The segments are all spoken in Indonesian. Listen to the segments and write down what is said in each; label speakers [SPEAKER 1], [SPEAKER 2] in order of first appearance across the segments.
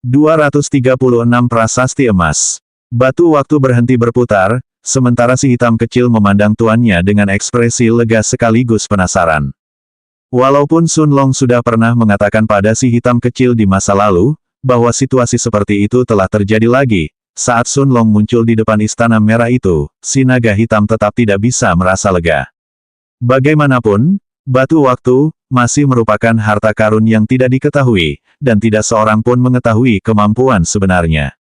[SPEAKER 1] 236 prasasti emas. Batu waktu berhenti berputar, sementara si hitam kecil memandang tuannya dengan ekspresi lega sekaligus penasaran. Walaupun Sun Long sudah pernah mengatakan pada si hitam kecil di masa lalu, bahwa situasi seperti itu telah terjadi lagi, saat Sun Long muncul di depan istana merah itu, si naga hitam tetap tidak bisa merasa lega. Bagaimanapun, batu waktu masih merupakan harta karun yang tidak diketahui, dan tidak seorang pun mengetahui kemampuan sebenarnya.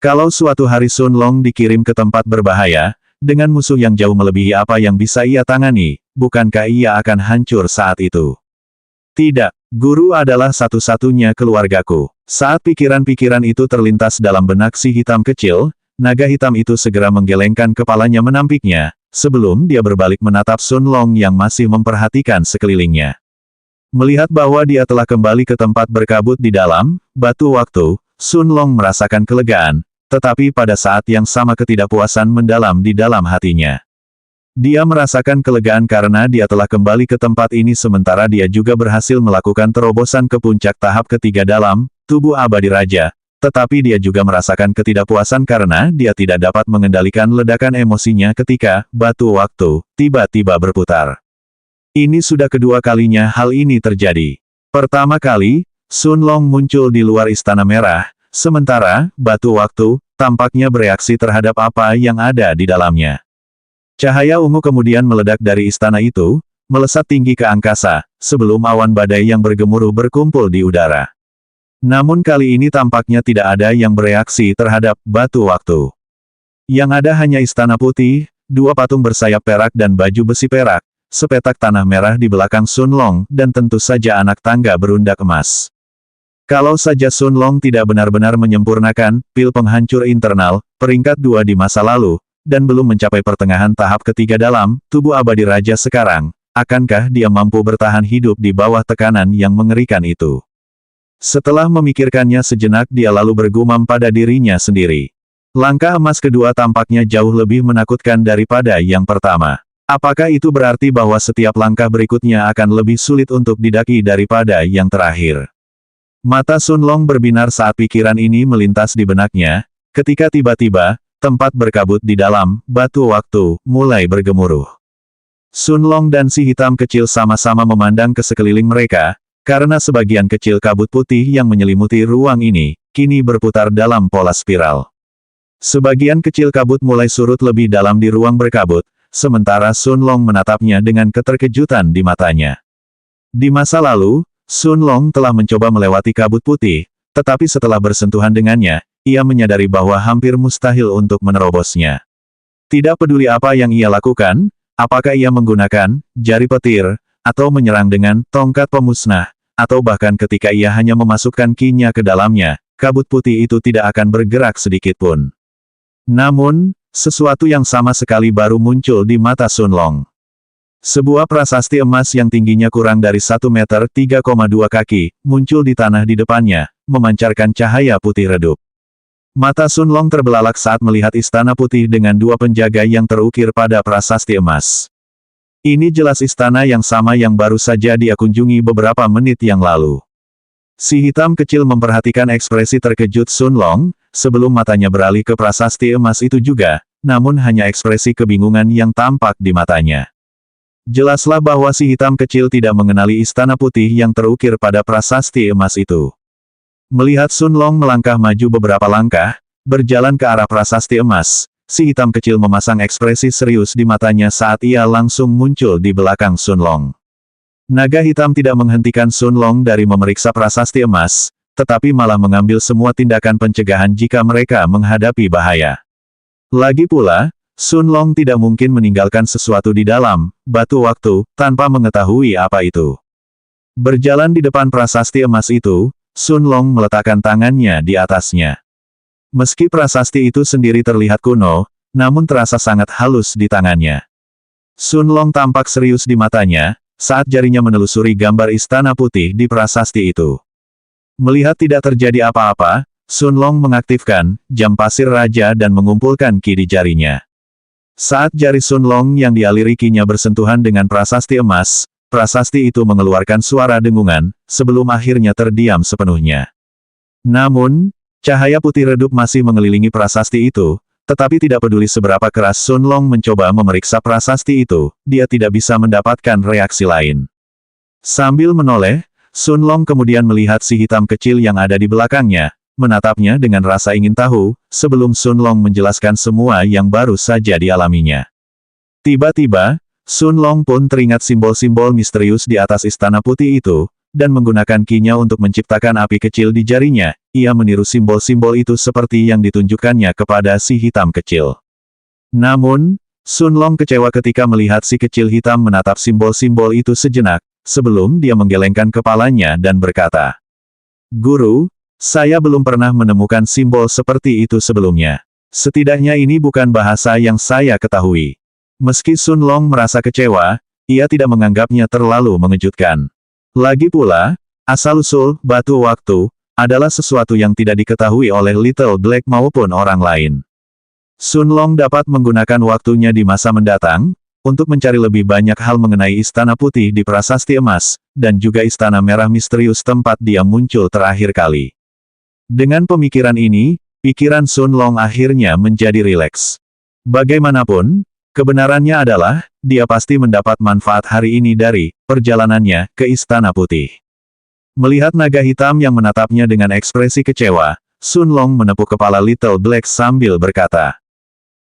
[SPEAKER 1] Kalau suatu hari Sun Long dikirim ke tempat berbahaya, dengan musuh yang jauh melebihi apa yang bisa ia tangani, bukankah ia akan hancur saat itu? Tidak, guru adalah satu-satunya keluargaku. Saat pikiran-pikiran itu terlintas dalam benak si hitam kecil, naga hitam itu segera menggelengkan kepalanya menampiknya, sebelum dia berbalik menatap Sun Long yang masih memperhatikan sekelilingnya. Melihat bahwa dia telah kembali ke tempat berkabut di dalam batu waktu, Sun Long merasakan kelegaan, tetapi pada saat yang sama ketidakpuasan mendalam di dalam hatinya. Dia merasakan kelegaan karena dia telah kembali ke tempat ini sementara dia juga berhasil melakukan terobosan ke puncak tahap ketiga dalam tubuh abadi raja, tetapi dia juga merasakan ketidakpuasan karena dia tidak dapat mengendalikan ledakan emosinya ketika batu waktu tiba-tiba berputar. Ini sudah kedua kalinya hal ini terjadi. Pertama kali, Sun Long muncul di luar Istana Merah, sementara batu waktu tampaknya bereaksi terhadap apa yang ada di dalamnya. Cahaya ungu kemudian meledak dari istana itu, melesat tinggi ke angkasa, sebelum awan badai yang bergemuruh berkumpul di udara. Namun kali ini tampaknya tidak ada yang bereaksi terhadap batu waktu. Yang ada hanya istana putih, dua patung bersayap perak dan baju besi perak, sepetak tanah merah di belakang Sun Long, dan tentu saja anak tangga berundak emas. Kalau saja Sun Long tidak benar-benar menyempurnakan pil penghancur internal, peringkat 2 di masa lalu, dan belum mencapai pertengahan tahap ketiga dalam tubuh abadi raja sekarang, akankah dia mampu bertahan hidup di bawah tekanan yang mengerikan itu? Setelah memikirkannya sejenak dia lalu bergumam pada dirinya sendiri. Langkah emas kedua tampaknya jauh lebih menakutkan daripada yang pertama. Apakah itu berarti bahwa setiap langkah berikutnya akan lebih sulit untuk didaki daripada yang terakhir? Mata Sun Long berbinar saat pikiran ini melintas di benaknya, ketika tiba-tiba, tempat berkabut di dalam batu waktu mulai bergemuruh. Sun Long dan si hitam kecil sama-sama memandang ke sekeliling mereka, karena sebagian kecil kabut putih yang menyelimuti ruang ini, kini berputar dalam pola spiral. Sebagian kecil kabut mulai surut lebih dalam di ruang berkabut, sementara Sun Long menatapnya dengan keterkejutan di matanya. Di masa lalu, Sun Long telah mencoba melewati kabut putih, tetapi setelah bersentuhan dengannya, ia menyadari bahwa hampir mustahil untuk menerobosnya. Tidak peduli apa yang ia lakukan, apakah ia menggunakan jari petir, atau menyerang dengan tongkat pemusnah, atau bahkan ketika ia hanya memasukkan ki-nya ke dalamnya, kabut putih itu tidak akan bergerak sedikitpun. Namun, sesuatu yang sama sekali baru muncul di mata Sun Long. Sebuah prasasti emas yang tingginya kurang dari 1 meter 3,2 kaki, muncul di tanah di depannya, memancarkan cahaya putih redup. Mata Sun Long terbelalak saat melihat istana putih dengan dua penjaga yang terukir pada prasasti emas. Ini jelas istana yang sama yang baru saja dia kunjungi beberapa menit yang lalu. Si hitam kecil memperhatikan ekspresi terkejut Sun Long, sebelum matanya beralih ke prasasti emas itu juga, namun hanya ekspresi kebingungan yang tampak di matanya. Jelaslah bahwa si hitam kecil tidak mengenali istana putih yang terukir pada prasasti emas itu. Melihat Sun Long melangkah maju beberapa langkah, berjalan ke arah prasasti emas, si hitam kecil memasang ekspresi serius di matanya saat ia langsung muncul di belakang Sun Long. Naga hitam tidak menghentikan Sun Long dari memeriksa prasasti emas, tetapi malah mengambil semua tindakan pencegahan jika mereka menghadapi bahaya. Lagi pula, Sun Long tidak mungkin meninggalkan sesuatu di dalam batu waktu, tanpa mengetahui apa itu. Berjalan di depan prasasti emas itu, Sun Long meletakkan tangannya di atasnya. Meski prasasti itu sendiri terlihat kuno, namun terasa sangat halus di tangannya. Sun Long tampak serius di matanya, saat jarinya menelusuri gambar istana putih di prasasti itu. Melihat tidak terjadi apa-apa, Sun Long mengaktifkan jam pasir raja dan mengumpulkan ki di jarinya. Saat jari Sun Long yang dialiri ki-nya bersentuhan dengan prasasti emas, prasasti itu mengeluarkan suara dengungan, sebelum akhirnya terdiam sepenuhnya. Namun, cahaya putih redup masih mengelilingi prasasti itu, tetapi tidak peduli seberapa keras Sun Long mencoba memeriksa prasasti itu, dia tidak bisa mendapatkan reaksi lain. Sambil menoleh, Sun Long kemudian melihat si hitam kecil yang ada di belakangnya, menatapnya dengan rasa ingin tahu, sebelum Sun Long menjelaskan semua yang baru saja dialaminya. Tiba-tiba, Sun Long pun teringat simbol-simbol misterius di atas istana putih itu, dan menggunakan ki-nya untuk menciptakan api kecil di jarinya, ia meniru simbol-simbol itu seperti yang ditunjukkannya kepada si hitam kecil. Namun, Sun Long kecewa ketika melihat si kecil hitam menatap simbol-simbol itu sejenak, sebelum dia menggelengkan kepalanya dan berkata, "Guru, saya belum pernah menemukan simbol seperti itu sebelumnya. Setidaknya ini bukan bahasa yang saya ketahui." Meski Sun Long merasa kecewa, ia tidak menganggapnya terlalu mengejutkan. Lagi pula, asal-usul batu waktu adalah sesuatu yang tidak diketahui oleh Little Black maupun orang lain. Sun Long dapat menggunakan waktunya di masa mendatang untuk mencari lebih banyak hal mengenai Istana Putih di Prasasti Emas, dan juga Istana Merah misterius tempat dia muncul terakhir kali. Dengan pemikiran ini, pikiran Sun Long akhirnya menjadi rileks. Bagaimanapun, kebenarannya adalah, dia pasti mendapat manfaat hari ini dari perjalanannya ke Istana Putih. Melihat naga hitam yang menatapnya dengan ekspresi kecewa, Sun Long menepuk kepala Little Black sambil berkata,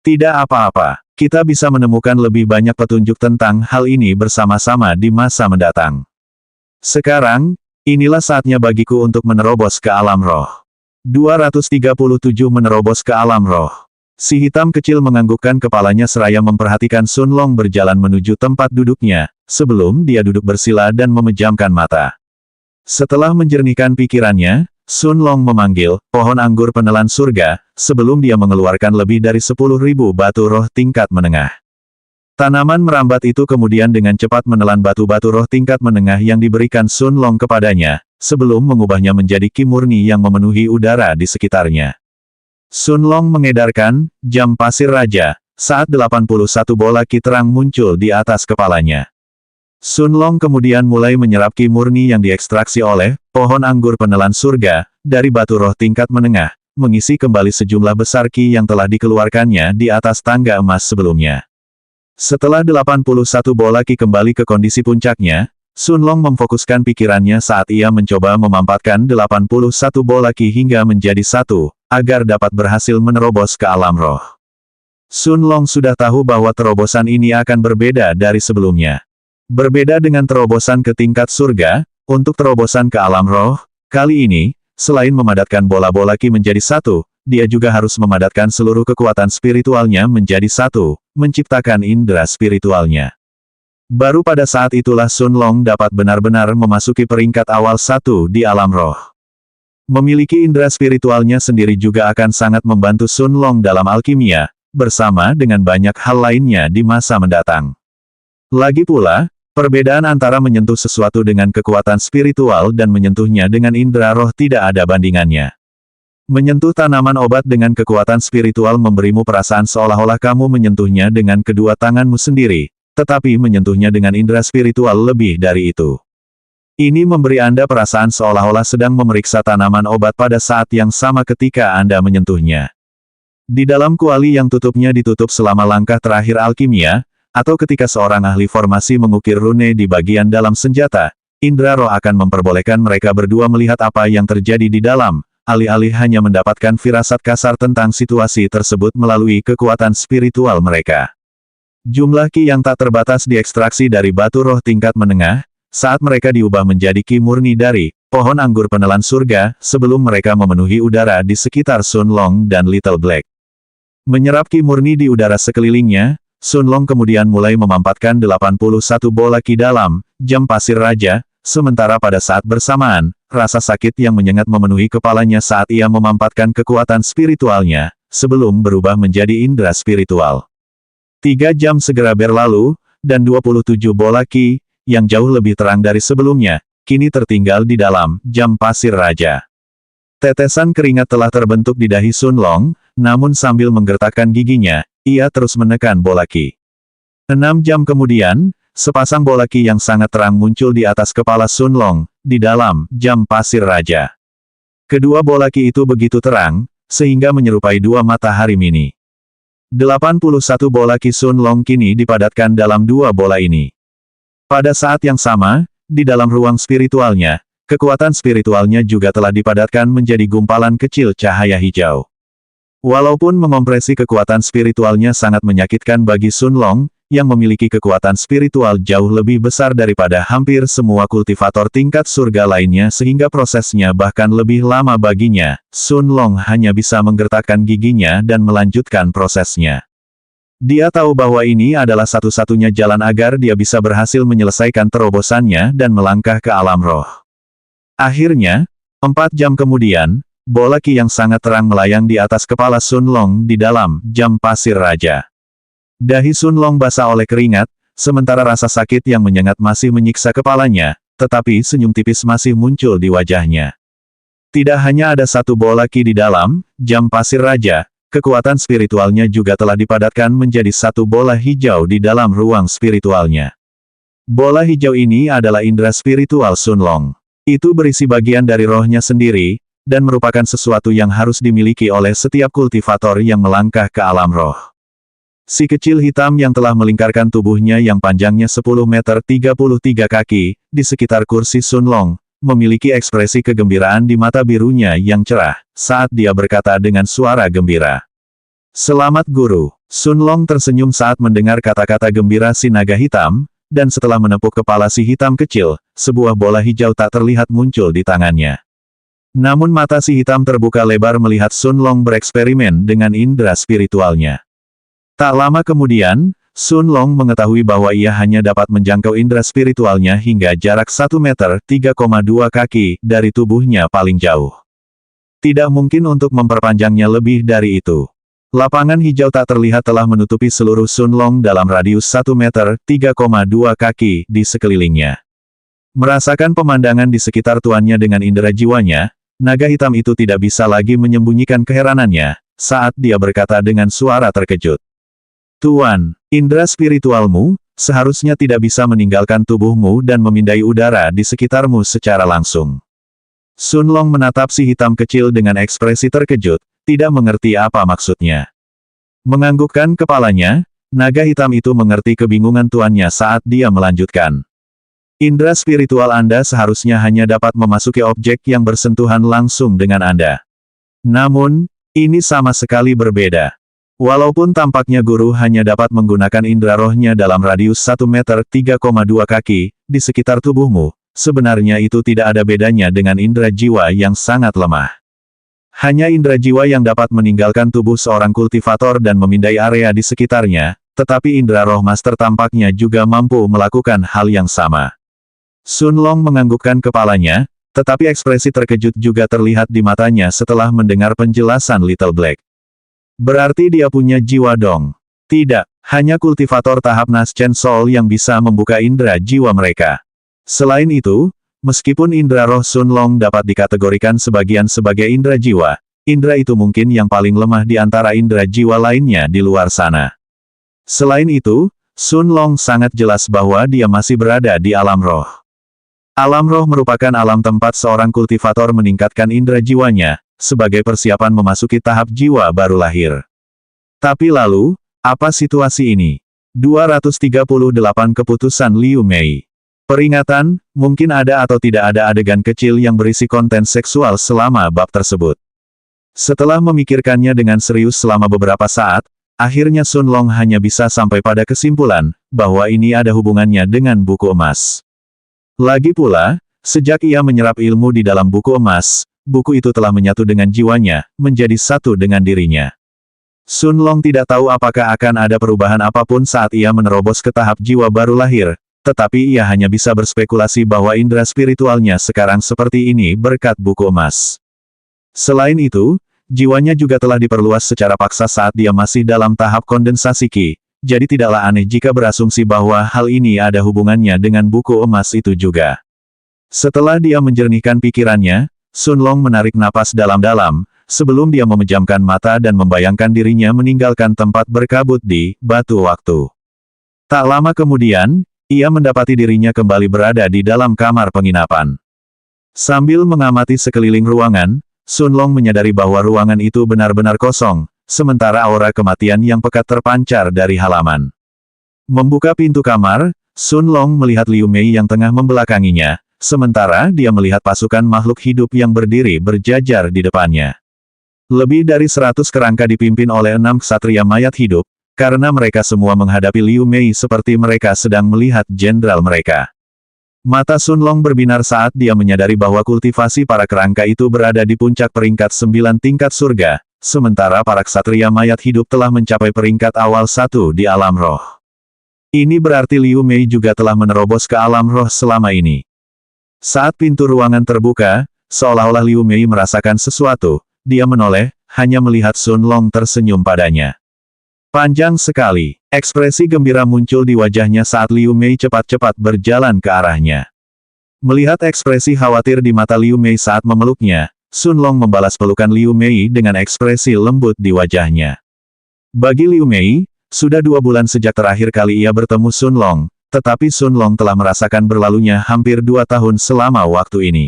[SPEAKER 1] "Tidak apa-apa, kita bisa menemukan lebih banyak petunjuk tentang hal ini bersama-sama di masa mendatang. Sekarang, inilah saatnya bagiku untuk menerobos ke alam roh." 237 Menerobos ke alam roh. Si hitam kecil menganggukkan kepalanya seraya memperhatikan Sun Long berjalan menuju tempat duduknya, sebelum dia duduk bersila dan memejamkan mata. Setelah menjernihkan pikirannya, Sun Long memanggil pohon anggur penelan surga, sebelum dia mengeluarkan lebih dari 10.000 batu roh tingkat menengah. Tanaman merambat itu kemudian dengan cepat menelan batu-batu roh tingkat menengah yang diberikan Sun Long kepadanya, sebelum mengubahnya menjadi ki murni yang memenuhi udara di sekitarnya. Sun Long mengedarkan jam pasir raja, saat 81 bola ki terang muncul di atas kepalanya. Sun Long kemudian mulai menyerap ki murni yang diekstraksi oleh pohon anggur penelan surga, dari batu roh tingkat menengah, mengisi kembali sejumlah besar ki yang telah dikeluarkannya di atas tangga emas sebelumnya. Setelah 81 bola ki kembali ke kondisi puncaknya, Sun Long memfokuskan pikirannya saat ia mencoba memampatkan 81 bola ki hingga menjadi satu, agar dapat berhasil menerobos ke alam roh. Sun Long sudah tahu bahwa terobosan ini akan berbeda dari sebelumnya. Berbeda dengan terobosan ke tingkat surga, untuk terobosan ke alam roh, kali ini, selain memadatkan bola-bola ki menjadi satu, dia juga harus memadatkan seluruh kekuatan spiritualnya menjadi satu, menciptakan indera spiritualnya. Baru pada saat itulah Sun Long dapat benar-benar memasuki peringkat awal satu di alam roh. Memiliki indera spiritualnya sendiri juga akan sangat membantu Sun Long dalam alkimia, bersama dengan banyak hal lainnya di masa mendatang. Lagi pula, perbedaan antara menyentuh sesuatu dengan kekuatan spiritual dan menyentuhnya dengan indera roh tidak ada bandingannya. Menyentuh tanaman obat dengan kekuatan spiritual memberimu perasaan seolah-olah kamu menyentuhnya dengan kedua tanganmu sendiri, tetapi menyentuhnya dengan indera spiritual lebih dari itu. Ini memberi Anda perasaan seolah-olah sedang memeriksa tanaman obat pada saat yang sama ketika Anda menyentuhnya. Di dalam kuali yang tutupnya ditutup selama langkah terakhir alkimia, atau ketika seorang ahli formasi mengukir rune di bagian dalam senjata, indera roh akan memperbolehkan mereka berdua melihat apa yang terjadi di dalam, alih-alih hanya mendapatkan firasat kasar tentang situasi tersebut melalui kekuatan spiritual mereka. Jumlah ki yang tak terbatas diekstraksi dari batu roh tingkat menengah, saat mereka diubah menjadi ki murni dari pohon anggur penelan surga, sebelum mereka memenuhi udara di sekitar Sun Long dan Little Black. Menyerap ki murni di udara sekelilingnya, Sun Long kemudian mulai memampatkan 81 bola ki dalam jam pasir raja, sementara pada saat bersamaan, rasa sakit yang menyengat memenuhi kepalanya saat ia memampatkan kekuatan spiritualnya, sebelum berubah menjadi indera spiritual. 3 jam segera berlalu, dan 27 bola ki, yang jauh lebih terang dari sebelumnya, kini tertinggal di dalam jam pasir raja. Tetesan keringat telah terbentuk di dahi Sun Long, namun sambil menggertakkan giginya, ia terus menekan bola ki. 6 jam kemudian, sepasang bola ki yang sangat terang muncul di atas kepala Sun Long, di dalam jam pasir raja. Kedua bola ki itu begitu terang, sehingga menyerupai dua matahari mini. 81 bola ki Sun Long kini dipadatkan dalam dua bola ini. Pada saat yang sama, di dalam ruang spiritualnya, kekuatan spiritualnya juga telah dipadatkan menjadi gumpalan kecil cahaya hijau. Walaupun mengompresi kekuatan spiritualnya sangat menyakitkan bagi Sun Long, yang memiliki kekuatan spiritual jauh lebih besar daripada hampir semua kultivator tingkat surga lainnya sehingga prosesnya bahkan lebih lama baginya, Sun Long hanya bisa menggertakkan giginya dan melanjutkan prosesnya. Dia tahu bahwa ini adalah satu-satunya jalan agar dia bisa berhasil menyelesaikan terobosannya dan melangkah ke alam roh. Akhirnya, 4 jam kemudian, bola ki yang sangat terang melayang di atas kepala Sun Long di dalam jam pasir raja. Dahi Sun Long basah oleh keringat, sementara rasa sakit yang menyengat masih menyiksa kepalanya, tetapi senyum tipis masih muncul di wajahnya. Tidak hanya ada satu bola ki di dalam jam pasir raja, kekuatan spiritualnya juga telah dipadatkan menjadi satu bola hijau di dalam ruang spiritualnya. Bola hijau ini adalah indera spiritual Sun Long. Itu berisi bagian dari rohnya sendiri, dan merupakan sesuatu yang harus dimiliki oleh setiap kultivator yang melangkah ke alam roh. Si kecil hitam yang telah melingkarkan tubuhnya yang panjangnya 10 meter 33 kaki, di sekitar kursi Sun Long, memiliki ekspresi kegembiraan di mata birunya yang cerah, saat dia berkata dengan suara gembira. Selamat Guru. Sun Long tersenyum saat mendengar kata-kata gembira si naga hitam, dan setelah menepuk kepala si hitam kecil, sebuah bola hijau tak terlihat muncul di tangannya. Namun mata si hitam terbuka lebar melihat Sun Long bereksperimen dengan indera spiritualnya. Tak lama kemudian, Sun Long mengetahui bahwa ia hanya dapat menjangkau indera spiritualnya hingga jarak 1 meter 3,2 kaki dari tubuhnya paling jauh. Tidak mungkin untuk memperpanjangnya lebih dari itu. Lapangan hijau tak terlihat telah menutupi seluruh Sun Long dalam radius 1 meter 3,2 kaki di sekelilingnya. Merasakan pemandangan di sekitar tuannya dengan indera jiwanya, naga hitam itu tidak bisa lagi menyembunyikan keheranannya, saat dia berkata dengan suara terkejut. Tuan, indera spiritualmu, seharusnya tidak bisa meninggalkan tubuhmu dan memindai udara di sekitarmu secara langsung. Sun Long menatap si hitam kecil dengan ekspresi terkejut, tidak mengerti apa maksudnya. Menganggukkan kepalanya, naga hitam itu mengerti kebingungan tuannya saat dia melanjutkan. Indera spiritual Anda seharusnya hanya dapat memasuki objek yang bersentuhan langsung dengan Anda. Namun, ini sama sekali berbeda. Walaupun tampaknya guru hanya dapat menggunakan indera rohnya dalam radius 1 meter 3,2 kaki, di sekitar tubuhmu, sebenarnya itu tidak ada bedanya dengan indera jiwa yang sangat lemah. Hanya indera jiwa yang dapat meninggalkan tubuh seorang kultivator dan memindai area di sekitarnya, tetapi indera roh master tampaknya juga mampu melakukan hal yang sama. Sun Long menganggukkan kepalanya, tetapi ekspresi terkejut juga terlihat di matanya setelah mendengar penjelasan Little Black. Berarti dia punya jiwa dong. Tidak, hanya kultivator tahap Naschen Soul yang bisa membuka indera jiwa mereka. Selain itu, meskipun indera roh Sun Long dapat dikategorikan sebagai indera jiwa, indera itu mungkin yang paling lemah di antara indera jiwa lainnya di luar sana. Selain itu, Sun Long sangat jelas bahwa dia masih berada di alam roh. Alam roh merupakan alam tempat seorang kultivator meningkatkan indera jiwanya, sebagai persiapan memasuki tahap jiwa baru lahir. Tapi lalu, apa situasi ini? 238 Keputusan Liu Mei. Peringatan, mungkin ada atau tidak ada adegan kecil yang berisi konten seksual selama bab tersebut. Setelah memikirkannya dengan serius selama beberapa saat, akhirnya Sun Long hanya bisa sampai pada kesimpulan, bahwa ini ada hubungannya dengan buku emas. Lagi pula, sejak ia menyerap ilmu di dalam buku emas, buku itu telah menyatu dengan jiwanya, menjadi satu dengan dirinya. Sun Long tidak tahu apakah akan ada perubahan apapun saat ia menerobos ke tahap jiwa baru lahir, tetapi ia hanya bisa berspekulasi bahwa indera spiritualnya sekarang seperti ini berkat buku emas. Selain itu, jiwanya juga telah diperluas secara paksa saat dia masih dalam tahap kondensasi Qi, jadi tidaklah aneh jika berasumsi bahwa hal ini ada hubungannya dengan buku emas itu juga. Setelah dia menjernihkan pikirannya, Sun Long menarik napas dalam-dalam, sebelum dia memejamkan mata dan membayangkan dirinya meninggalkan tempat berkabut di batu waktu. Tak lama kemudian, ia mendapati dirinya kembali berada di dalam kamar penginapan. Sambil mengamati sekeliling ruangan, Sun Long menyadari bahwa ruangan itu benar-benar kosong, sementara aura kematian yang pekat terpancar dari halaman. Membuka pintu kamar, Sun Long melihat Liu Mei yang tengah membelakanginya, sementara dia melihat pasukan makhluk hidup yang berdiri berjajar di depannya. Lebih dari 100 kerangka dipimpin oleh 6 ksatria mayat hidup, karena mereka semua menghadapi Liu Mei seperti mereka sedang melihat jenderal mereka. Mata Sun Long berbinar saat dia menyadari bahwa kultivasi para kerangka itu berada di puncak peringkat 9 tingkat surga, sementara para ksatria mayat hidup telah mencapai peringkat awal 1 di alam roh. Ini berarti Liu Mei juga telah menerobos ke alam roh selama ini. Saat pintu ruangan terbuka, seolah-olah Liu Mei merasakan sesuatu. Dia menoleh, hanya melihat Sun Long tersenyum padanya. Panjang sekali, ekspresi gembira muncul di wajahnya saat Liu Mei cepat-cepat berjalan ke arahnya. Melihat ekspresi khawatir di mata Liu Mei saat memeluknya, Sun Long membalas pelukan Liu Mei dengan ekspresi lembut di wajahnya. Bagi Liu Mei, sudah 2 bulan sejak terakhir kali ia bertemu Sun Long, tetapi Sun Long telah merasakan berlalunya hampir 2 tahun selama waktu ini.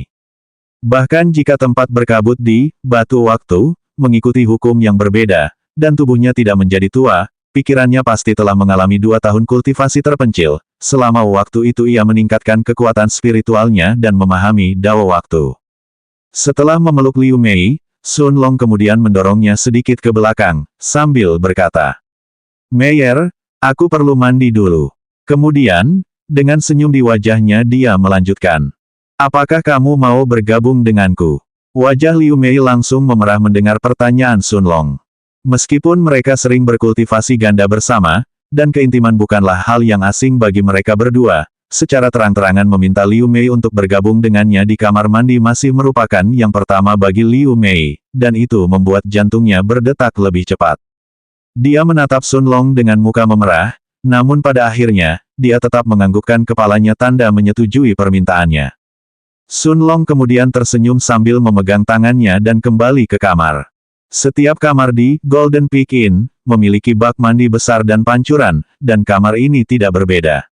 [SPEAKER 1] Bahkan jika tempat berkabut di batu waktu, mengikuti hukum yang berbeda, dan tubuhnya tidak menjadi tua, pikirannya pasti telah mengalami 2 tahun kultivasi terpencil. Selama waktu itu ia meningkatkan kekuatan spiritualnya dan memahami Dao waktu. Setelah memeluk Liu Mei, Sun Long kemudian mendorongnya sedikit ke belakang, sambil berkata, "Meyer, aku perlu mandi dulu." Kemudian, dengan senyum di wajahnya dia melanjutkan, "Apakah kamu mau bergabung denganku?" Wajah Liu Mei langsung memerah mendengar pertanyaan Sun Long. Meskipun mereka sering berkultivasi ganda bersama, dan keintiman bukanlah hal yang asing bagi mereka berdua, secara terang-terangan meminta Liu Mei untuk bergabung dengannya di kamar mandi masih merupakan yang pertama bagi Liu Mei, dan itu membuat jantungnya berdetak lebih cepat. Dia menatap Sun Long dengan muka memerah, namun pada akhirnya, dia tetap menganggukkan kepalanya tanda menyetujui permintaannya. Sun Long kemudian tersenyum sambil memegang tangannya dan kembali ke kamar. Setiap kamar di Golden Peak Inn memiliki bak mandi besar dan pancuran, dan kamar ini tidak berbeda.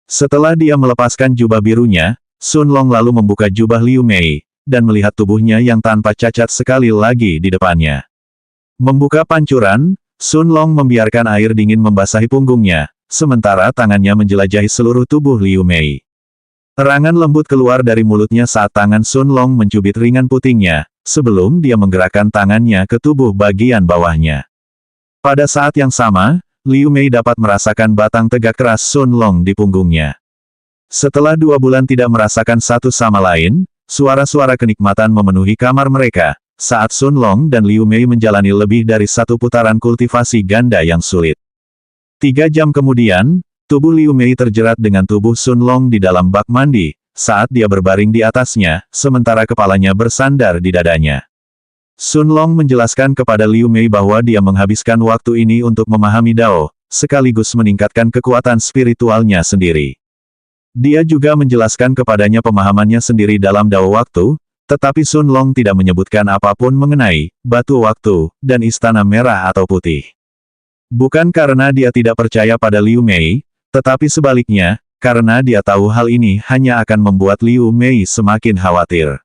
[SPEAKER 1] Setelah dia melepaskan jubah birunya, Sun Long lalu membuka jubah Liu Mei, dan melihat tubuhnya yang tanpa cacat sekali lagi di depannya. Membuka pancuran, Sun Long membiarkan air dingin membasahi punggungnya, sementara tangannya menjelajahi seluruh tubuh Liu Mei. Terangan lembut keluar dari mulutnya saat tangan Sun Long mencubit ringan putingnya, sebelum dia menggerakkan tangannya ke tubuh bagian bawahnya. Pada saat yang sama, Liu Mei dapat merasakan batang tegak keras Sun Long di punggungnya. Setelah 2 bulan tidak merasakan satu sama lain, suara-suara kenikmatan memenuhi kamar mereka, saat Sun Long dan Liu Mei menjalani lebih dari 1 putaran kultivasi ganda yang sulit. 3 jam kemudian, tubuh Liu Mei terjerat dengan tubuh Sun Long di dalam bak mandi, saat dia berbaring di atasnya, sementara kepalanya bersandar di dadanya. Sun Long menjelaskan kepada Liu Mei bahwa dia menghabiskan waktu ini untuk memahami Dao, sekaligus meningkatkan kekuatan spiritualnya sendiri. Dia juga menjelaskan kepadanya pemahamannya sendiri dalam Dao waktu, tetapi Sun Long tidak menyebutkan apapun mengenai batu waktu dan istana merah atau putih. Bukan karena dia tidak percaya pada Liu Mei, tetapi sebaliknya, karena dia tahu hal ini hanya akan membuat Liu Mei semakin khawatir.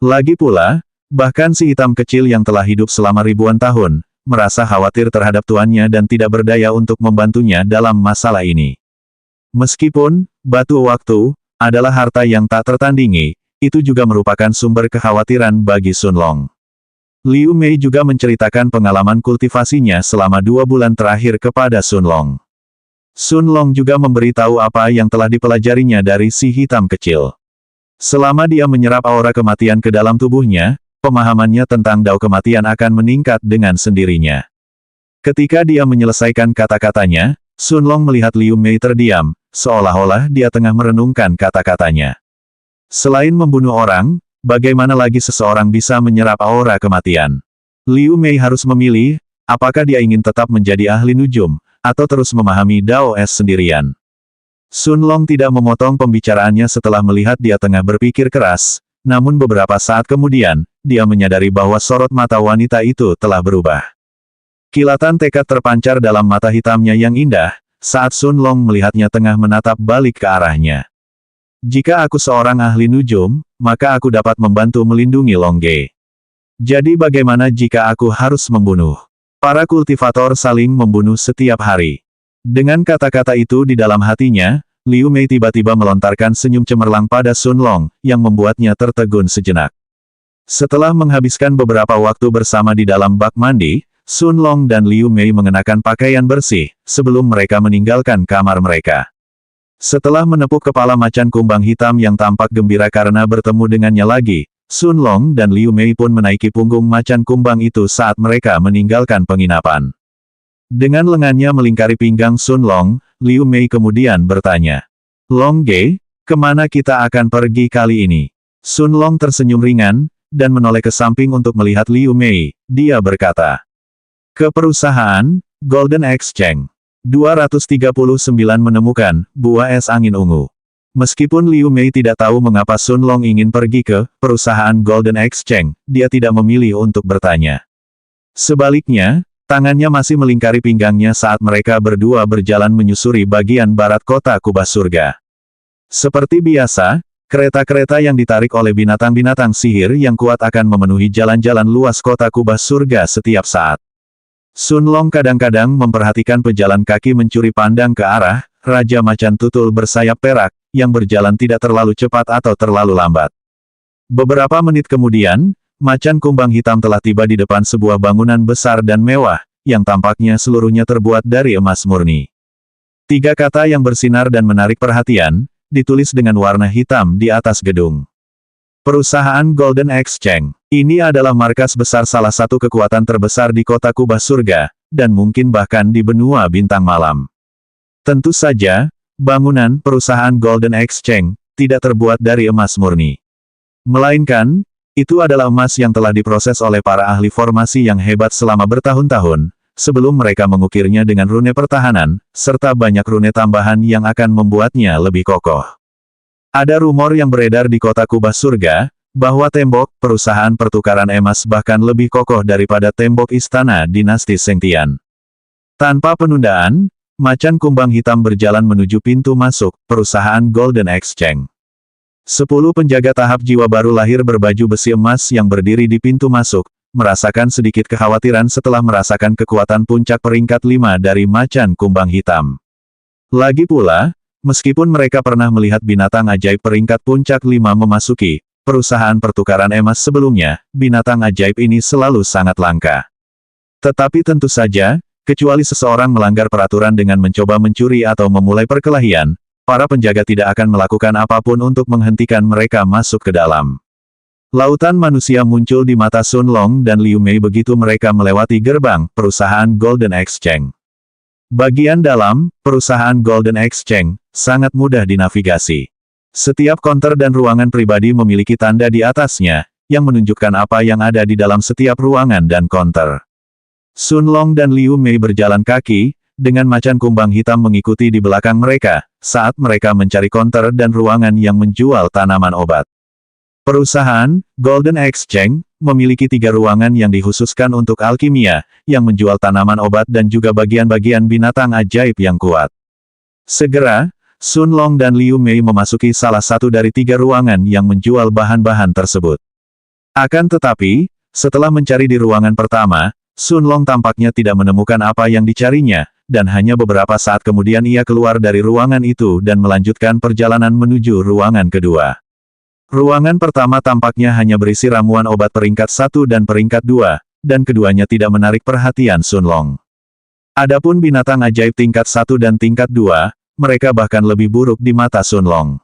[SPEAKER 1] Lagi pula, bahkan si hitam kecil yang telah hidup selama ribuan tahun, merasa khawatir terhadap tuannya dan tidak berdaya untuk membantunya dalam masalah ini. Meskipun batu waktu adalah harta yang tak tertandingi, itu juga merupakan sumber kekhawatiran bagi Sun Long. Liu Mei juga menceritakan pengalaman kultivasinya selama 2 bulan terakhir kepada Sun Long. Sun Long juga memberitahu apa yang telah dipelajarinya dari si hitam kecil. Selama dia menyerap aura kematian ke dalam tubuhnya, pemahamannya tentang Dao kematian akan meningkat dengan sendirinya. Ketika dia menyelesaikan kata-katanya, Sun Long melihat Liu Mei terdiam, seolah-olah dia tengah merenungkan kata-katanya. Selain membunuh orang, bagaimana lagi seseorang bisa menyerap aura kematian? Liu Mei harus memilih, apakah dia ingin tetap menjadi ahli nujum, atau terus memahami Dao es sendirian. Sun Long tidak memotong pembicaraannya setelah melihat dia tengah berpikir keras, namun beberapa saat kemudian, dia menyadari bahwa sorot mata wanita itu telah berubah. Kilatan tekad terpancar dalam mata hitamnya yang indah, saat Sun Long melihatnya tengah menatap balik ke arahnya. "Jika aku seorang ahli nujum, maka aku dapat membantu melindungi Long Ge. Jadi bagaimana jika aku harus membunuh? Para kultivator saling membunuh setiap hari. Dengan kata-kata itu di dalam hatinya, Liu Mei tiba-tiba melontarkan senyum cemerlang pada Sun Long, yang membuatnya tertegun sejenak. Setelah menghabiskan beberapa waktu bersama di dalam bak mandi, Sun Long dan Liu Mei mengenakan pakaian bersih, sebelum mereka meninggalkan kamar mereka. Setelah menepuk kepala macan kumbang hitam yang tampak gembira karena bertemu dengannya lagi, Sun Long dan Liu Mei pun menaiki punggung macan kumbang itu saat mereka meninggalkan penginapan. Dengan lengannya melingkari pinggang Sun Long, Liu Mei kemudian bertanya, "Long Ge, kemana kita akan pergi kali ini?" Sun Long tersenyum ringan, dan menoleh ke samping untuk melihat Liu Mei. Dia berkata, "Ke perusahaan Golden Exchange." 239 menemukan buah es angin ungu. Meskipun Liu Mei tidak tahu mengapa Sun Long ingin pergi ke perusahaan Golden Exchange, dia tidak memilih untuk bertanya. Sebaliknya, tangannya masih melingkari pinggangnya saat mereka berdua berjalan menyusuri bagian barat kota kubah surga. Seperti biasa, kereta-kereta yang ditarik oleh binatang-binatang sihir yang kuat akan memenuhi jalan-jalan luas kota kubah surga setiap saat. Sun Long kadang-kadang memperhatikan pejalan kaki mencuri pandang ke arah Raja Macan Tutul bersayap perak, yang berjalan tidak terlalu cepat atau terlalu lambat. Beberapa menit kemudian, macan kumbang hitam telah tiba di depan sebuah bangunan besar dan mewah, yang tampaknya seluruhnya terbuat dari emas murni. 3 kata yang bersinar dan menarik perhatian, ditulis dengan warna hitam di atas gedung. Perusahaan Golden Exchange. Ini adalah markas besar salah satu kekuatan terbesar di kota kubah surga, dan mungkin bahkan di benua bintang malam. Tentu saja, bangunan perusahaan Golden Exchange tidak terbuat dari emas murni. Melainkan, itu adalah emas yang telah diproses oleh para ahli formasi yang hebat selama bertahun-tahun, sebelum mereka mengukirnya dengan rune pertahanan, serta banyak rune tambahan yang akan membuatnya lebih kokoh. Ada rumor yang beredar di kota kubah surga, bahwa tembok perusahaan pertukaran emas bahkan lebih kokoh daripada tembok istana dinasti Sengtian. Tanpa penundaan, macan kumbang hitam berjalan menuju pintu masuk perusahaan Golden Exchange. 10 penjaga tahap jiwa baru lahir berbaju besi emas yang berdiri di pintu masuk, merasakan sedikit kekhawatiran setelah merasakan kekuatan puncak peringkat 5 dari macan kumbang hitam. Lagi pula, meskipun mereka pernah melihat binatang ajaib peringkat puncak 5 memasuki perusahaan pertukaran emas sebelumnya, binatang ajaib ini selalu sangat langka. Tetapi tentu saja, kecuali seseorang melanggar peraturan dengan mencoba mencuri atau memulai perkelahian, para penjaga tidak akan melakukan apapun untuk menghentikan mereka masuk ke dalam. Lautan manusia muncul di mata Sun Long dan Liu Mei begitu mereka melewati gerbang perusahaan Golden Exchange. Bagian dalam perusahaan Golden Exchange sangat mudah dinavigasi. Setiap konter dan ruangan pribadi memiliki tanda di atasnya, yang menunjukkan apa yang ada di dalam setiap ruangan dan konter. Sun Long dan Liu Mei berjalan kaki, dengan macan kumbang hitam mengikuti di belakang mereka, saat mereka mencari konter dan ruangan yang menjual tanaman obat. Perusahaan Golden Exchange memiliki 3 ruangan yang dikhususkan untuk alkimia, yang menjual tanaman obat dan juga bagian-bagian binatang ajaib yang kuat. Segera, Sun Long dan Liu Mei memasuki salah satu dari 3 ruangan yang menjual bahan-bahan tersebut. Akan tetapi, setelah mencari di ruangan pertama, Sun Long tampaknya tidak menemukan apa yang dicarinya, dan hanya beberapa saat kemudian ia keluar dari ruangan itu dan melanjutkan perjalanan menuju ruangan kedua. Ruangan pertama tampaknya hanya berisi ramuan obat peringkat 1 dan peringkat 2, dan keduanya tidak menarik perhatian Sun Long. Adapun binatang ajaib tingkat 1 dan tingkat 2, mereka bahkan lebih buruk di mata Sun Long.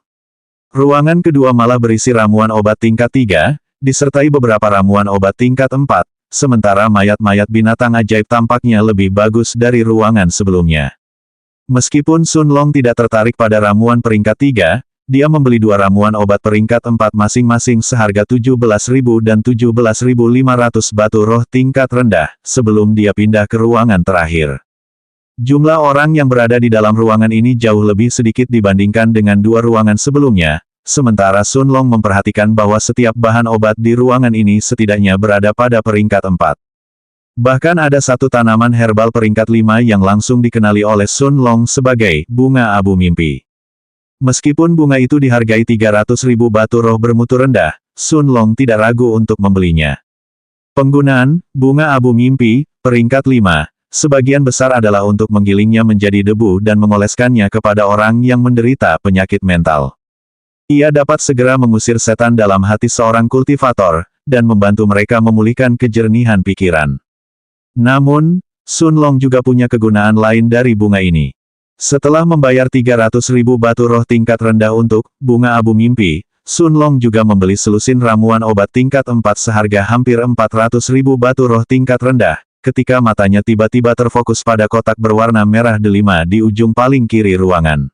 [SPEAKER 1] Ruangan kedua malah berisi ramuan obat tingkat 3, disertai beberapa ramuan obat tingkat 4, sementara mayat-mayat binatang ajaib tampaknya lebih bagus dari ruangan sebelumnya. Meskipun Sun Long tidak tertarik pada ramuan peringkat 3, dia membeli 2 ramuan obat peringkat 4 masing-masing seharga 17.000 dan 17.500 batu roh tingkat rendah, sebelum dia pindah ke ruangan terakhir. Jumlah orang yang berada di dalam ruangan ini jauh lebih sedikit dibandingkan dengan 2 ruangan sebelumnya, sementara Sun Long memperhatikan bahwa setiap bahan obat di ruangan ini setidaknya berada pada peringkat 4. Bahkan ada satu tanaman herbal peringkat 5 yang langsung dikenali oleh Sun Long sebagai bunga abu mimpi. Meskipun bunga itu dihargai 300.000 batu roh bermutu rendah, Sun Long tidak ragu untuk membelinya. Penggunaan bunga abu mimpi, peringkat 5. Sebagian besar adalah untuk menggilingnya menjadi debu dan mengoleskannya kepada orang yang menderita penyakit mental. Ia dapat segera mengusir setan dalam hati seorang kultivator, dan membantu mereka memulihkan kejernihan pikiran. Namun, Sun Long juga punya kegunaan lain dari bunga ini. Setelah membayar 300.000 batu roh tingkat rendah untuk bunga abu mimpi, Sun Long juga membeli selusin ramuan obat tingkat 4 seharga hampir 400.000 batu roh tingkat rendah, ketika matanya tiba-tiba terfokus pada kotak berwarna merah delima di ujung paling kiri ruangan.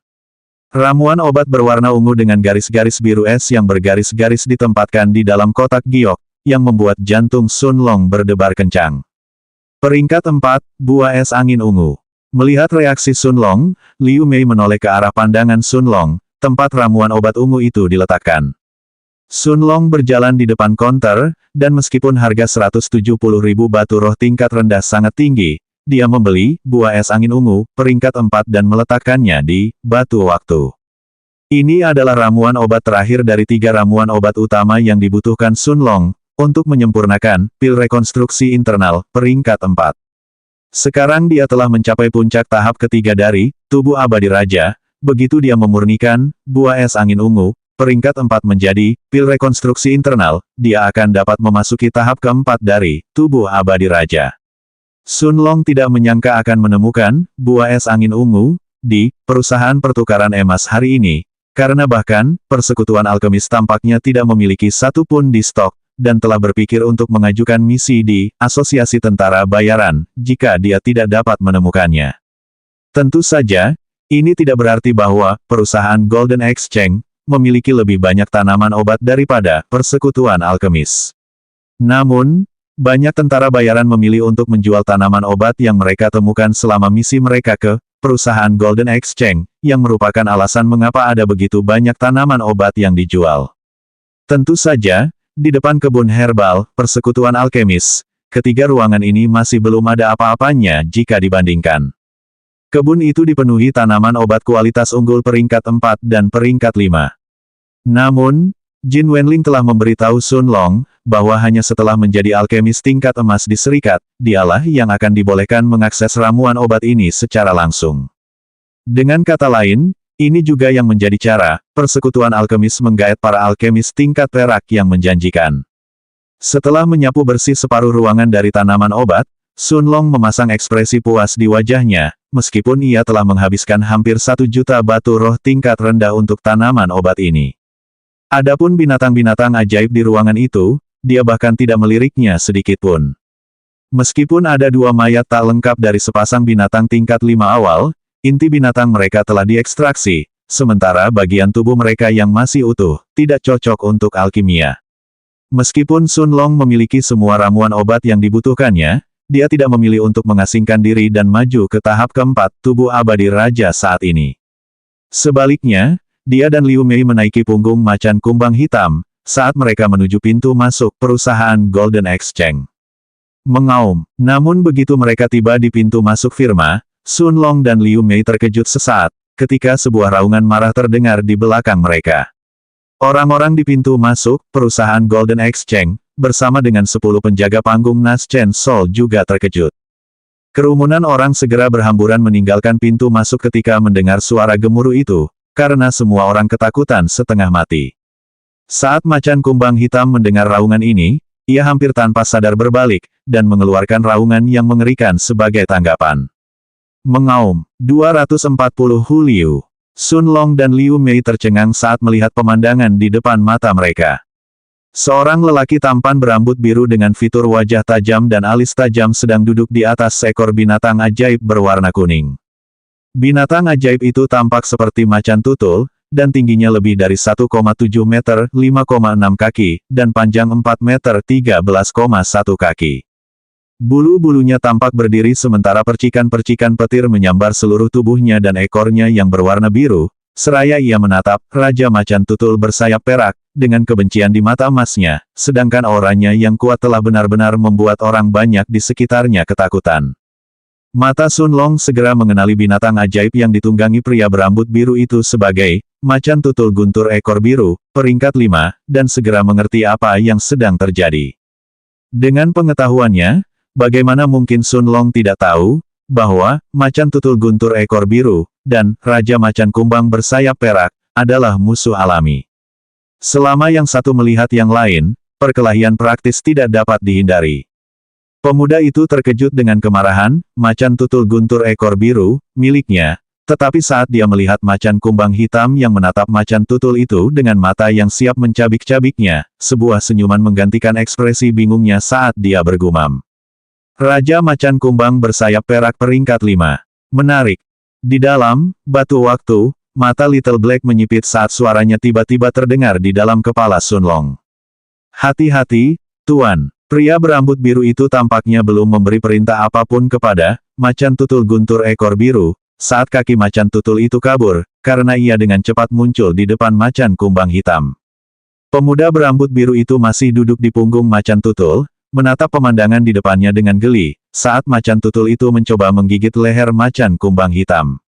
[SPEAKER 1] Ramuan obat berwarna ungu dengan garis-garis biru es yang bergaris-garis ditempatkan di dalam kotak giok, yang membuat jantung Sun Long berdebar kencang. Peringkat 4, buah es angin ungu. Melihat reaksi Sun Long, Liu Mei menoleh ke arah pandangan Sun Long, tempat ramuan obat ungu itu diletakkan. Sun Long berjalan di depan konter, dan meskipun harga 170.000 batu roh tingkat rendah sangat tinggi, dia membeli buah es angin ungu, peringkat 4 dan meletakkannya di batu waktu. Ini adalah ramuan obat terakhir dari 3 ramuan obat utama yang dibutuhkan Sun Long, untuk menyempurnakan pil rekonstruksi internal, peringkat 4. Sekarang dia telah mencapai puncak tahap ketiga dari tubuh abadi raja, begitu dia memurnikan buah es angin ungu, peringkat 4 menjadi pil rekonstruksi internal, dia akan dapat memasuki tahap keempat dari tubuh abadi raja. Sun Long tidak menyangka akan menemukan buah es angin ungu di perusahaan pertukaran emas hari ini, karena bahkan persekutuan alkemis tampaknya tidak memiliki satu pun di stok, dan telah berpikir untuk mengajukan misi di Asosiasi Tentara Bayaran, jika dia tidak dapat menemukannya. Tentu saja, ini tidak berarti bahwa perusahaan Golden Exchange memiliki lebih banyak tanaman obat daripada persekutuan alkemis. Namun, banyak tentara bayaran memilih untuk menjual tanaman obat yang mereka temukan selama misi mereka ke perusahaan Golden Exchange, yang merupakan alasan mengapa ada begitu banyak tanaman obat yang dijual. Tentu saja, di depan kebun herbal, persekutuan alkemis, ketiga ruangan ini masih belum ada apa-apanya jika dibandingkan. Kebun itu dipenuhi tanaman obat kualitas unggul peringkat 4 dan peringkat 5. Namun, Jin Wenling telah memberitahu Sun Long, bahwa hanya setelah menjadi alkemis tingkat emas di Serikat, dialah yang akan dibolehkan mengakses ramuan obat ini secara langsung. Dengan kata lain, ini juga yang menjadi cara persekutuan alkemis menggaet para alkemis tingkat perak yang menjanjikan. Setelah menyapu bersih separuh ruangan dari tanaman obat, Sun Long memasang ekspresi puas di wajahnya, meskipun ia telah menghabiskan hampir 1 juta batu roh tingkat rendah untuk tanaman obat ini. Adapun binatang-binatang ajaib di ruangan itu, dia bahkan tidak meliriknya sedikitpun. Meskipun ada 2 mayat tak lengkap dari sepasang binatang tingkat 5 awal, inti binatang mereka telah diekstraksi, sementara bagian tubuh mereka yang masih utuh, tidak cocok untuk alkimia. Meskipun Sun Long memiliki semua ramuan obat yang dibutuhkannya, dia tidak memilih untuk mengasingkan diri dan maju ke tahap keempat tubuh abadi raja saat ini. Sebaliknya, dia dan Liu Mei menaiki punggung macan kumbang hitam, saat mereka menuju pintu masuk perusahaan Golden Exchange. Mengaum. Namun begitu mereka tiba di pintu masuk firma, Sun Long dan Liu Mei terkejut sesaat, ketika sebuah raungan marah terdengar di belakang mereka. Orang-orang di pintu masuk perusahaan Golden Exchange, bersama dengan 10 penjaga panggung Nas Chen Sol juga terkejut. Kerumunan orang segera berhamburan meninggalkan pintu masuk ketika mendengar suara gemuruh itu, karena semua orang ketakutan setengah mati. Saat macan kumbang hitam mendengar raungan ini, ia hampir tanpa sadar berbalik, dan mengeluarkan raungan yang mengerikan sebagai tanggapan. Mengaum. 240 Huliu. Sun Long dan Liu Mei tercengang saat melihat pemandangan di depan mata mereka. Seorang lelaki tampan berambut biru dengan fitur wajah tajam dan alis tajam sedang duduk di atas seekor binatang ajaib berwarna kuning. Binatang ajaib itu tampak seperti macan tutul, dan tingginya lebih dari 1,7 meter, 5,6 kaki, dan panjang 4 meter, 13,1 kaki. Bulu-bulunya tampak berdiri sementara percikan-percikan petir menyambar seluruh tubuhnya dan ekornya yang berwarna biru, seraya ia menatap Raja Macan Tutul bersayap perak, dengan kebencian di mata emasnya, sedangkan auranya yang kuat telah benar-benar membuat orang banyak di sekitarnya ketakutan. Mata Sun Long segera mengenali binatang ajaib yang ditunggangi pria berambut biru itu sebagai Macan Tutul Guntur Ekor Biru, peringkat 5, dan segera mengerti apa yang sedang terjadi. Dengan pengetahuannya, bagaimana mungkin Sun Long tidak tahu, bahwa, macan tutul guntur ekor biru, dan, Raja Macan Kumbang bersayap perak, adalah musuh alami. Selama yang satu melihat yang lain, perkelahian praktis tidak dapat dihindari. Pemuda itu terkejut dengan kemarahan, macan tutul guntur ekor biru, miliknya, tetapi saat dia melihat macan kumbang hitam yang menatap macan tutul itu dengan mata yang siap mencabik-cabiknya, sebuah senyuman menggantikan ekspresi bingungnya saat dia bergumam. Raja Macan Kumbang bersayap perak peringkat 5. Menarik. Di dalam batu waktu, mata Little Black menyipit saat suaranya tiba-tiba terdengar di dalam kepala Sun Long. Hati-hati, Tuan. Pria berambut biru itu tampaknya belum memberi perintah apapun kepada macan tutul guntur ekor biru, saat kaki macan tutul itu kabur, karena ia dengan cepat muncul di depan macan kumbang hitam. Pemuda berambut biru itu masih duduk di punggung macan tutul, menatap pemandangan di depannya dengan geli, saat macan tutul itu mencoba menggigit leher macan kumbang hitam.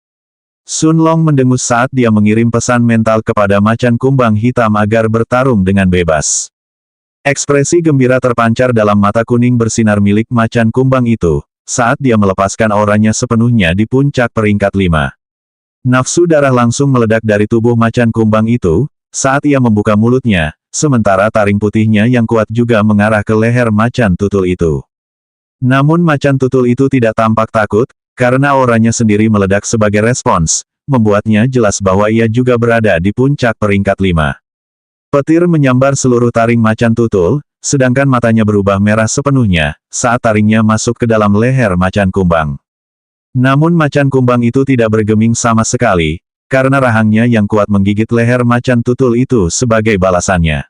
[SPEAKER 1] Sun Long mendengus saat dia mengirim pesan mental kepada macan kumbang hitam agar bertarung dengan bebas. Ekspresi gembira terpancar dalam mata kuning bersinar milik macan kumbang itu, saat dia melepaskan auranya sepenuhnya di puncak peringkat 5. Nafsu darah langsung meledak dari tubuh macan kumbang itu, saat ia membuka mulutnya, sementara taring putihnya yang kuat juga mengarah ke leher macan tutul itu. Namun macan tutul itu tidak tampak takut, karena auranya sendiri meledak sebagai respons, membuatnya jelas bahwa ia juga berada di puncak peringkat 5. Petir menyambar seluruh taring macan tutul, sedangkan matanya berubah merah sepenuhnya, saat taringnya masuk ke dalam leher macan kumbang. Namun macan kumbang itu tidak bergeming sama sekali, karena rahangnya yang kuat menggigit leher macan tutul itu sebagai balasannya.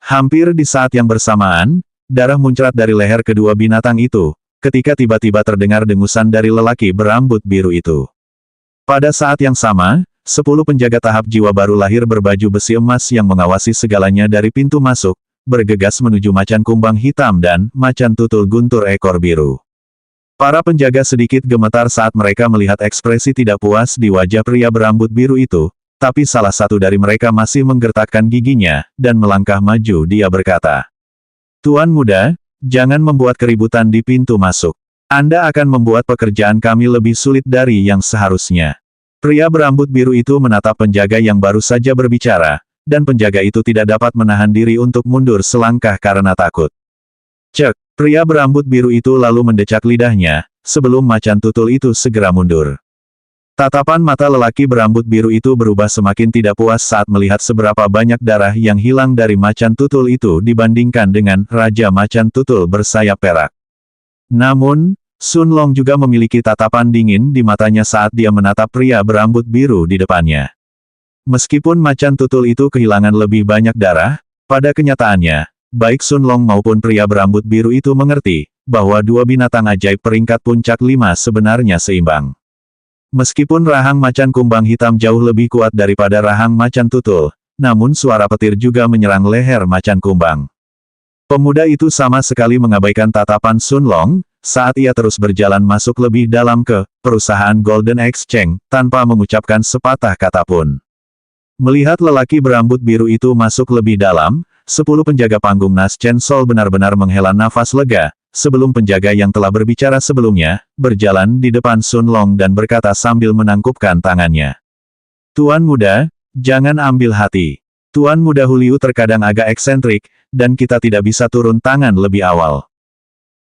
[SPEAKER 1] Hampir di saat yang bersamaan, darah muncrat dari leher kedua binatang itu, ketika tiba-tiba terdengar dengusan dari lelaki berambut biru itu. Pada saat yang sama, 10 penjaga tahap jiwa baru lahir berbaju besi emas yang mengawasi segalanya dari pintu masuk, bergegas menuju macan kumbang hitam dan macan tutul guntur ekor biru. Para penjaga sedikit gemetar saat mereka melihat ekspresi tidak puas di wajah pria berambut biru itu, tapi salah satu dari mereka masih menggertakkan giginya, dan melangkah maju. Dia berkata, "Tuan muda, jangan membuat keributan di pintu masuk. Anda akan membuat pekerjaan kami lebih sulit dari yang seharusnya." Pria berambut biru itu menatap penjaga yang baru saja berbicara, dan penjaga itu tidak dapat menahan diri untuk mundur selangkah karena takut. Cek, pria berambut biru itu lalu mendecak lidahnya, sebelum macan tutul itu segera mundur. Tatapan mata lelaki berambut biru itu berubah semakin tidak puas saat melihat seberapa banyak darah yang hilang dari macan tutul itu dibandingkan dengan Raja Macan Tutul bersayap perak. Namun, Sun Long juga memiliki tatapan dingin di matanya saat dia menatap pria berambut biru di depannya. Meskipun macan tutul itu kehilangan lebih banyak darah, pada kenyataannya, baik Sun Long maupun pria berambut biru itu mengerti, bahwa dua binatang ajaib peringkat puncak 5 sebenarnya seimbang. Meskipun rahang macan kumbang hitam jauh lebih kuat daripada rahang macan tutul, namun suara petir juga menyerang leher macan kumbang. Pemuda itu sama sekali mengabaikan tatapan Sun Long, saat ia terus berjalan masuk lebih dalam ke perusahaan Golden Exchange, tanpa mengucapkan sepatah kata pun. Melihat lelaki berambut biru itu masuk lebih dalam, 10 penjaga panggung Nas Chen Sol benar-benar menghela nafas lega, sebelum penjaga yang telah berbicara sebelumnya, berjalan di depan Sun Long dan berkata sambil menangkupkan tangannya. "Tuan muda, jangan ambil hati. Tuan muda Huliu terkadang agak eksentrik, dan kita tidak bisa turun tangan lebih awal."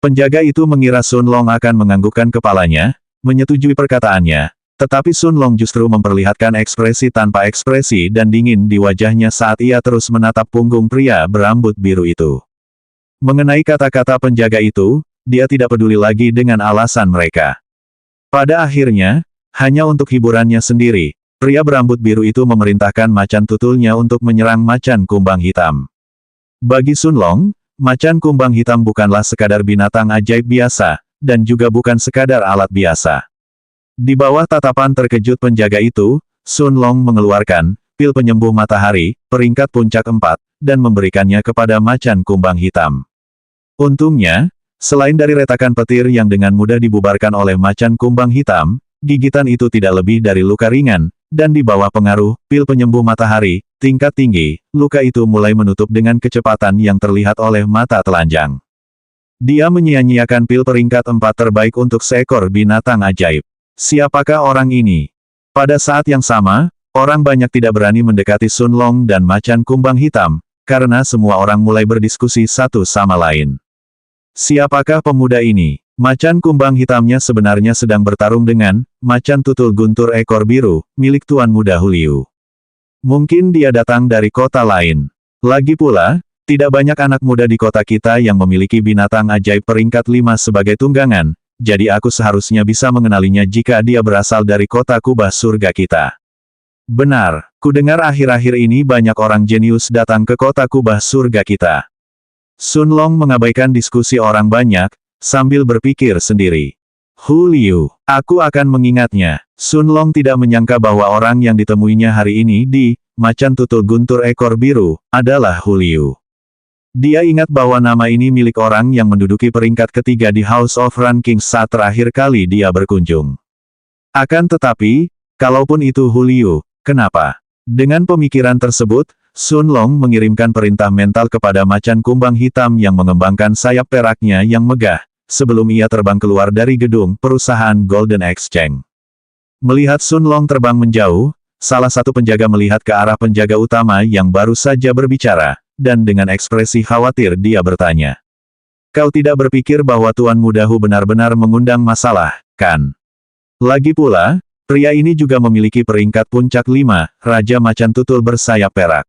[SPEAKER 1] Penjaga itu mengira Sun Long akan menganggukkan kepalanya, menyetujui perkataannya, tetapi Sun Long justru memperlihatkan ekspresi tanpa ekspresi dan dingin di wajahnya saat ia terus menatap punggung pria berambut biru itu. Mengenai kata-kata penjaga itu, dia tidak peduli lagi dengan alasan mereka. Pada akhirnya, hanya untuk hiburannya sendiri, pria berambut biru itu memerintahkan macan tutulnya untuk menyerang macan kumbang hitam. Bagi Sun Long, macan kumbang hitam bukanlah sekadar binatang ajaib biasa, dan juga bukan sekadar alat biasa. Di bawah tatapan terkejut penjaga itu, Sun Long mengeluarkan pil penyembuh matahari, peringkat puncak 4, dan memberikannya kepada macan kumbang hitam. Untungnya, selain dari retakan petir yang dengan mudah dibubarkan oleh macan kumbang hitam, gigitan itu tidak lebih dari luka ringan, dan di bawah pengaruh pil penyembuh matahari, tingkat tinggi, luka itu mulai menutup dengan kecepatan yang terlihat oleh mata telanjang. Dia menyia-nyiakan pil peringkat 4 terbaik untuk seekor binatang ajaib. Siapakah orang ini? Pada saat yang sama, orang banyak tidak berani mendekati Sun Long dan macan kumbang hitam, karena semua orang mulai berdiskusi satu sama lain. Siapakah pemuda ini? Macan kumbang hitamnya sebenarnya sedang bertarung dengan macan tutul guntur ekor biru, milik Tuan Muda Hu Liu. Mungkin dia datang dari kota lain. Lagi pula, tidak banyak anak muda di kota kita yang memiliki binatang ajaib peringkat 5 sebagai tunggangan, jadi aku seharusnya bisa mengenalinya jika dia berasal dari kota kubah surga kita. Benar, kudengar akhir-akhir ini banyak orang jenius datang ke kota kubah surga kita. Sun Long mengabaikan diskusi orang banyak, sambil berpikir sendiri. Hu Liu, aku akan mengingatnya. Sun Long tidak menyangka bahwa orang yang ditemuinya hari ini di macan tutul guntur ekor biru adalah Hu Liu. Dia ingat bahwa nama ini milik orang yang menduduki peringkat ketiga di House of Ranking saat terakhir kali dia berkunjung. Akan tetapi, kalaupun itu Hu Liu, kenapa? Dengan pemikiran tersebut, Sun Long mengirimkan perintah mental kepada macan kumbang hitam yang mengembangkan sayap peraknya yang megah, sebelum ia terbang keluar dari gedung perusahaan Golden Exchange. Melihat Sun Long terbang menjauh, salah satu penjaga melihat ke arah penjaga utama yang baru saja berbicara, dan dengan ekspresi khawatir dia bertanya. Kau tidak berpikir bahwa Tuan Muda Hu benar-benar mengundang masalah, kan? Lagi pula, pria ini juga memiliki peringkat puncak 5, Raja Macan Tutul bersayap perak.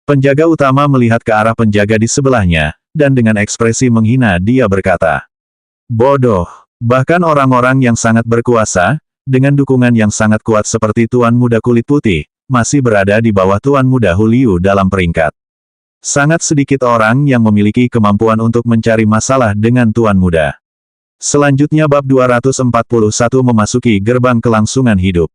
[SPEAKER 1] Penjaga utama melihat ke arah penjaga di sebelahnya, dan dengan ekspresi menghina dia berkata, bodoh, bahkan orang-orang yang sangat berkuasa, dengan dukungan yang sangat kuat seperti Tuan Muda Kulit Putih, masih berada di bawah Tuan Muda Hu Liu dalam peringkat. Sangat sedikit orang yang memiliki kemampuan untuk mencari masalah dengan Tuan Muda. Selanjutnya bab 241 memasuki gerbang kelangsungan hidup.